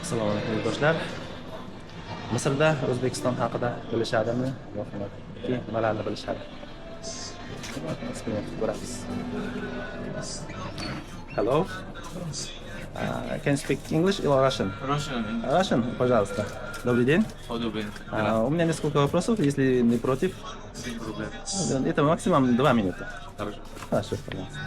Assalomu alaykum yurtdoshlar. Misrda O'zbekiston haqida bilishadimi yoki nimalarni bilishadi? Ko'ramiz. Hello. Can you speak English or Russian? Russian. Russian, пожалуйста. Добрый день. Добрый. У меня несколько вопросов, если не против. Это максимум 2 минуты. Хорошо. Хорошо, пожалуйста.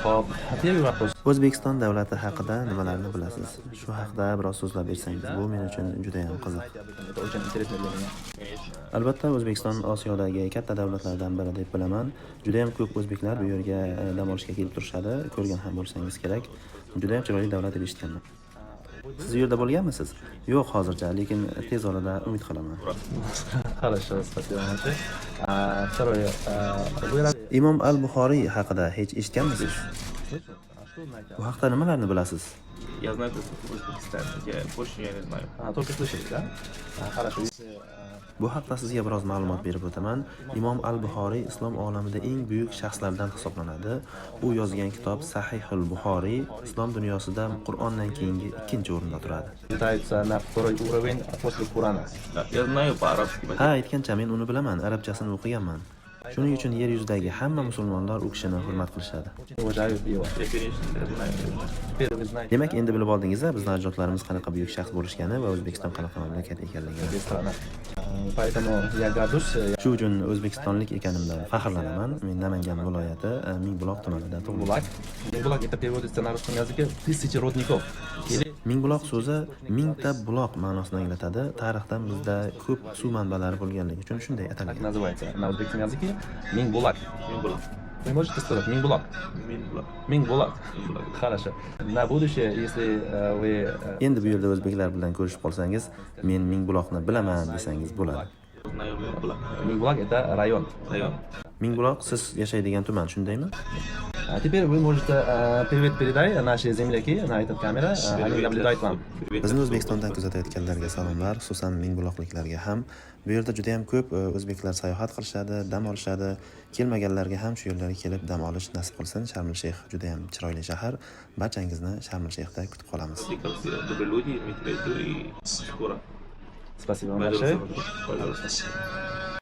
Hop, первый вопрос. O'zbekiston davlati haqida nimalarni bilasiz? Shu haqida biroz so'zlab bersangiz, bu men uchun juda ham qiziq. Это очень интересно для меня. Albatta, O'zbekiston Osiyodagi katta davlatlardan biri deb bilaman. Juda ham ko'p o'zbeklar bu yerga dam olishga kelib turishadi. Ko'rgan ham bo'lsangiz kerak. Juda ham chiroyli davlat deb eshitganman. Siz u yerda bo'lganmisiz? Yo'q hozircha, lekin tez orada umid qilaman. Хорошо, спасибо большое. Второе. Вы Imom al-Buxoriy haqida hech eshitganmisiz? что знаете? Bu haqda nimalarni bilasiz? Я знаю, как Узбекистан. Я больше не знаю. Только слышали, да? Хорошо. Bu haqda sizga biroz ma'lumot berib o'taman. Imom al-Buxoriy islom olamida eng buyuk shaxslardan hisoblanadi. U yozgan kitob Sahihul Buxoriy islom dunyosida Qur'ondan keyingi ikkinchi o'rinda turadi. Считается на второй уровень после Qur'ana. Да, я знаю по-арабски. Ha, aytgancha men uni bilaman, arabchasini o'qiganman. Shuning uchun yer yuzidagi hamma musulmonlar u kishini hurmat qilishadi. Уважают его. Я, конечно, знаю. Теперь вы знаете, Demak, endi bilib oldingiz-a, bizning ajdodlarimiz qanaqa buyuk shaxs bo'lishgani va O'zbekiston qanaqa mamlakat ekanligini. где страна. Поэтому я горжусь. Shu uchun o'zbekistonlik ekanimdan faxrlanaman. Men Namangan viloyati Mingbuloq tumanida tug'ildim. Булак. Булак это переводится на русском языке тысячи родников. Или Mingbuloq so'zi mingta buloq ma'nosini anglatadi. Tarixdan bizda ko'p suv manbalari bo'lganligi uchun shunday как atalgan. называется на узбекском языке? Минбулак. Минбулак. Вы можете сказать Минбулак? Минбулак. Минбулак. Минбулак. Хорошо. На будущее, если вы Endi bu yerda o'zbeklar bilan ko'rishib qolsangiz, men Mingbuloqni bilaman desangiz bo'ladi. Знаю Минбулак. Минбулак это район. Район. Mingbuloq siz yashaydigan tuman, shundaymi? А теперь вы можете привет передай нашей земляки на этот камера. Они наблюдают вам. Bizni O'zbekistondan kuzatayotganlarga salomlar, xususan Mingbuloqliklarga ham. Bu yerda juda ham ko'p o'zbeklar sayohat qilishadi, dam olishadi. Kelmaganlarga ham shu yerlarga kelib dam olish nasib qilsin. Sharm-el-Shayx juda ham chiroyli shahar. Barchangizni Sharm-el-Shayxda kutib qolamiz. Ты как все добрые люди, мы тебя жду и скоро. Спасибо вам большое. Пожалуйста.